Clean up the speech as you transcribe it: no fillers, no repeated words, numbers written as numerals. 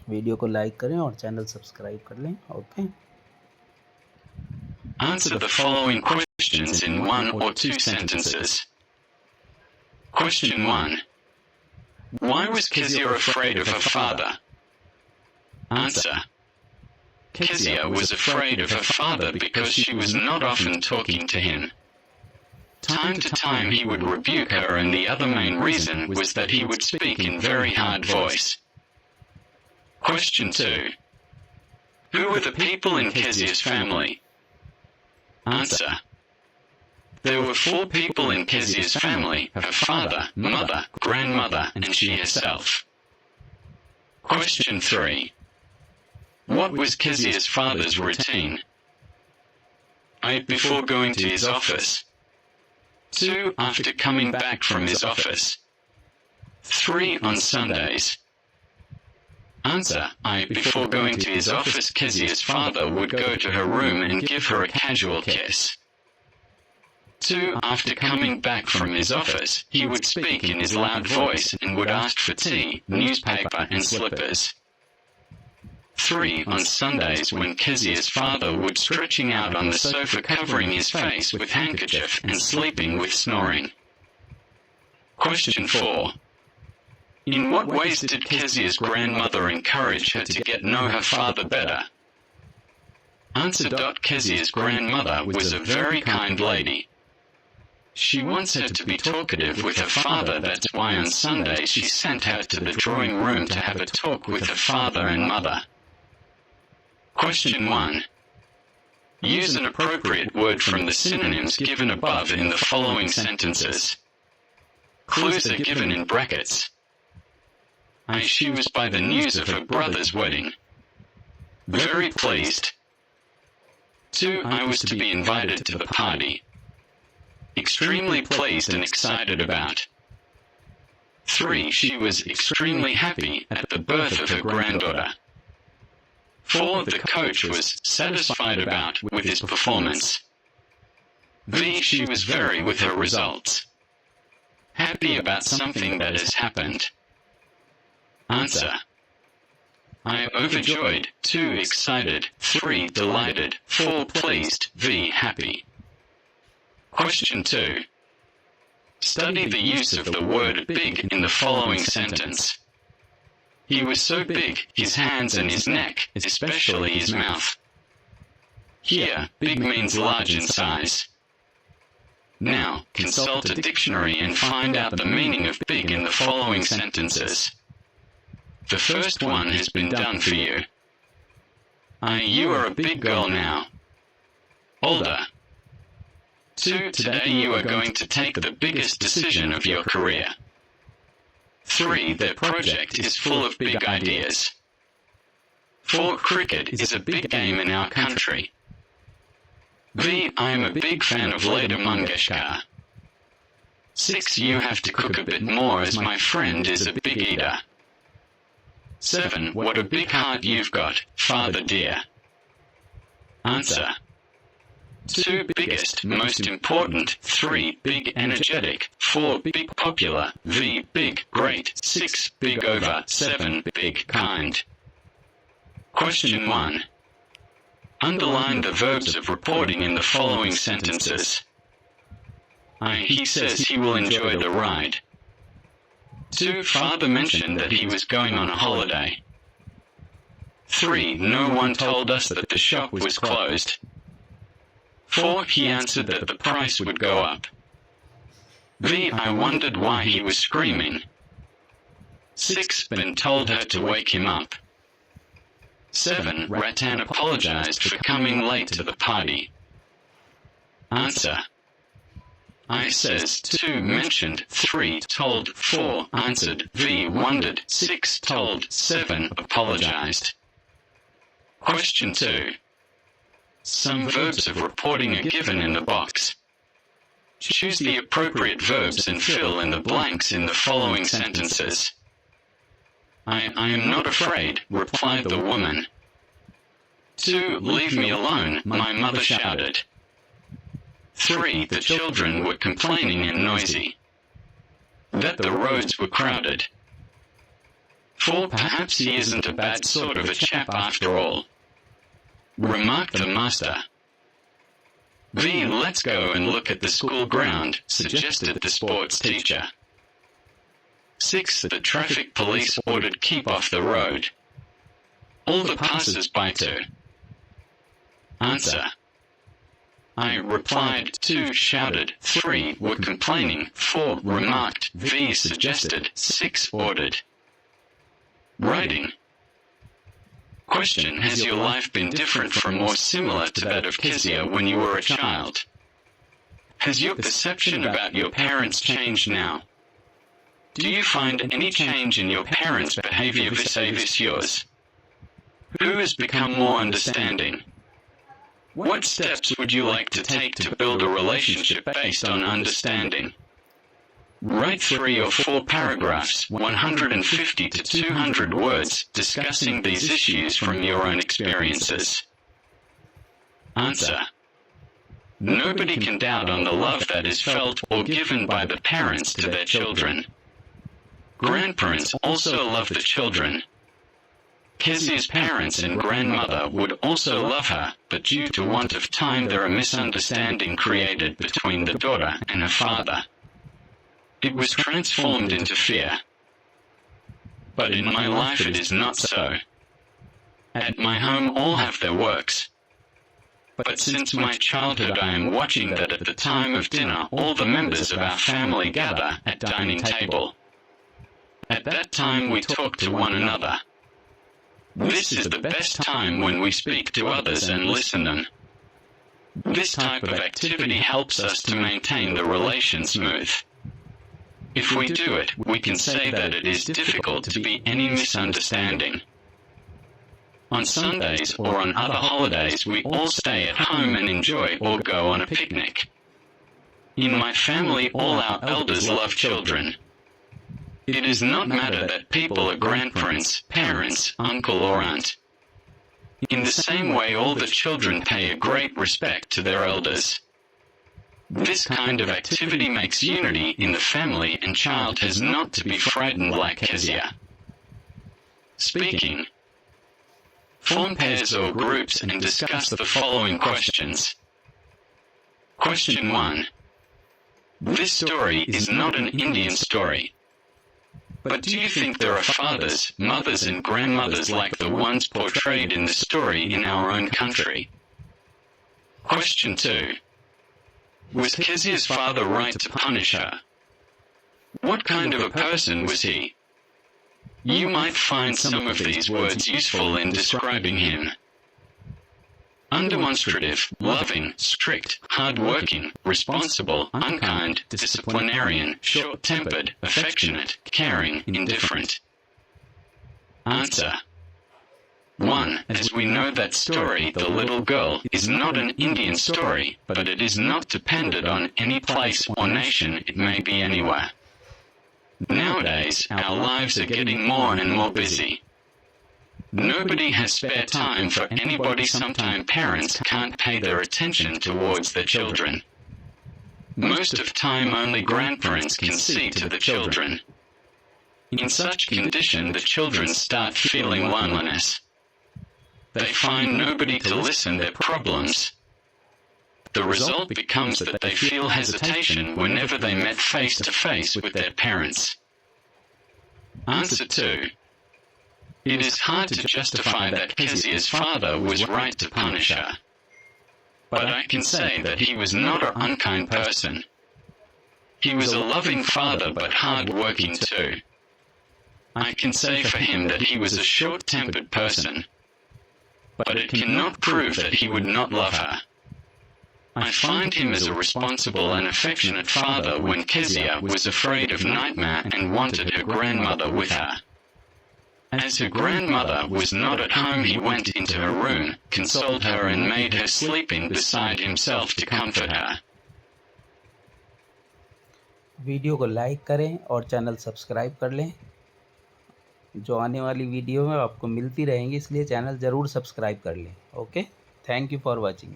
Video को like करें और चैनल सब्सक्राइब कर लें। Okay. Answer the following questions in 1 or 2 sentences. Question 1. Why was Kezia afraid of her father? Answer. Kezia was afraid of her father because she was not often talking to him. Time to time he would rebuke her, and the other main reason was that he would speak in very hard voice. Question 2. Who were the people in Kezia's family? Answer. There were 4 people in Kezia's family: her father, mother, grandmother, and she herself. Question 3. What was Kezia's father's routine? 8 before going to his office. 2 after coming back from his office. 3 on Sundays. Answer. 8 before going to his office, Kezia's father would go to her room and give her a casual kiss. 2 after coming back from his office, he would speak in his loud voice and would ask for tea, newspaper, and slippers. 3 on Sundays, when Kezia's father would stretching out on the sofa, covering his face with handkerchief and sleeping with snoring. Question 4. In what ways did Kezia's grandmother encourage her to get know her father better? Answer. Kezia's grandmother was a very kind lady. She wants her to be talkative with her father. That's why on Sunday she sent her to the drawing room to have a talk with her father and mother. Question 1. Use an appropriate word from the synonyms given above in the following sentences. Clues are given in brackets. She was by the news of her brother's wedding. Very pleased. 2. I was to be invited to the party. Extremely pleased and excited about. 3. She was extremely happy at the birth of her granddaughter. 4. The coach was satisfied about with his performance. B. She was very with her results. Happy about something that has happened. Answer. I overjoyed. 2 excited. 3 delighted. 4 pleased. V happy. Question 2. Study the use of the word big in the following sentence. He was so big, his hands and his neck, especially his mouth. Here, big means large in size. Now, consult a dictionary and find out the meaning of big in the following sentences. The first one has been done for you. You are a big girl now. Older. 2. Today you are going to take the biggest decision of your career. 3. Their project is full of big ideas. 4. Cricket is a big game in our country. V. I am a big fan of Lata Mangeshkar. 6. You have to cook a bit more as my friend is a big eater. 7. What a big heart you've got, father dear. Answer. 2. Biggest, most important. 3. Big, energetic. 4. Big, popular. V. Big, great. 6. Big over. 7. Big, kind. Question 1. Underline the verbs of reporting in the following sentences. He says he will enjoy the ride. 2. Father mentioned that he was going on a holiday. 3. No one told us that the shop was closed. 4. He answered that the price would go up. V. I wondered why he was screaming. 6. Ben told her to wake him up. 7. Ratan apologized for coming late to the party. Answer. I says. 2. Mentioned. 3. Told. 4. Answered. V. Wondered. 6. Told. 7. Apologized. Question 2. Some verbs of reporting are given in the box. Choose the appropriate verbs and fill in the blanks in the following sentences. I am not afraid, replied the woman. 2. Leave me alone, my mother shouted. 3. The children were complaining and noisy. That the roads were crowded. For perhaps he isn't a bad sort of a chap after all, remarked the master. V, let's go and look at the school ground, suggested the sports teacher. 6. The traffic police ordered keep off the road. All the passers-by to. Answer. I replied, 2 shouted, 3 were complaining, 4 remarked, V suggested, 6 ordered. Writing. Question: has your life been different from or similar to that of Kezia when you were a child? Has your perception about your parents changed now? Do you find any change in your parents' behavior vis-a-vis yours? Who has become more understanding? What steps would you like to take to build a relationship based on understanding? Write 3 or 4 paragraphs, 150 to 200 words, discussing these issues from your own experiences. Answer. Nobody can doubt on the love that is felt or given by the parents to their children. Grandparents also love the children. Kezia's parents and grandmother would also love her, but due to want of time there a misunderstanding created between the daughter and her father. It was transformed into fear. But in my life it is not so. At my home all have their works. But since my childhood I am watching that at the time of dinner all the members of our family gather at dining table. At that time we talk to one another. This is the best time when we speak to others and listen them. This type of activity helps us to maintain the relation smooth. If we do it, we can say that it is difficult to be any misunderstanding. On Sundays or on other holidays we all stay at home and enjoy or go on a picnic. In my family all our elders love children. It is not matter that people are grandparents, parents, uncle or aunt. In the same way all the children pay a great respect to their elders. This kind of activity makes unity in the family and child has not to be frightened like Kezia. Speaking. Form pairs or groups and discuss the following questions. Question 1. This story is not an Indian story. But do you think there are fathers, mothers and grandmothers like the ones portrayed in the story in our own country? Question 2. Was Kezia's father right to punish her? What kind of a person was he? You might find some of these words useful in describing him. Undemonstrative, loving, strict, hard-working, responsible, unkind, disciplinarian, short-tempered, affectionate, caring, indifferent. Answer. 1. As we know that story, The Little Girl, is not an Indian story, but it is not dependent on any place or nation, it may be anywhere. Nowadays, our lives are getting more and more busy. Nobody has spare time for anybody. Sometimes parents can't pay their attention towards their children. Most of time only grandparents can see to the children. In such condition the children start feeling loneliness. They find nobody to listen their problems. The result becomes that they feel hesitation whenever they met face to face with their parents. Answer 2. It is hard to justify that Kezia's father was right to punish her. But I can say that he was not an unkind person. He was a loving father but hard-working too. I can say for him that he was a short-tempered person. But it cannot prove that he would not love her. I find him as a responsible and affectionate father when Kezia was afraid of nightmare and wanted her grandmother with her. As her grandmother was not at home he went into her room, consoled her and made her sleep in beside himself to comfort her. Video को like करें और channel subscribe कर लें। जो आने वाली video में आपको मिलती रहेंगी, इसलिए चैनल ज़रूर सब्सक्राइब कर लें। Okay, thank you for watching.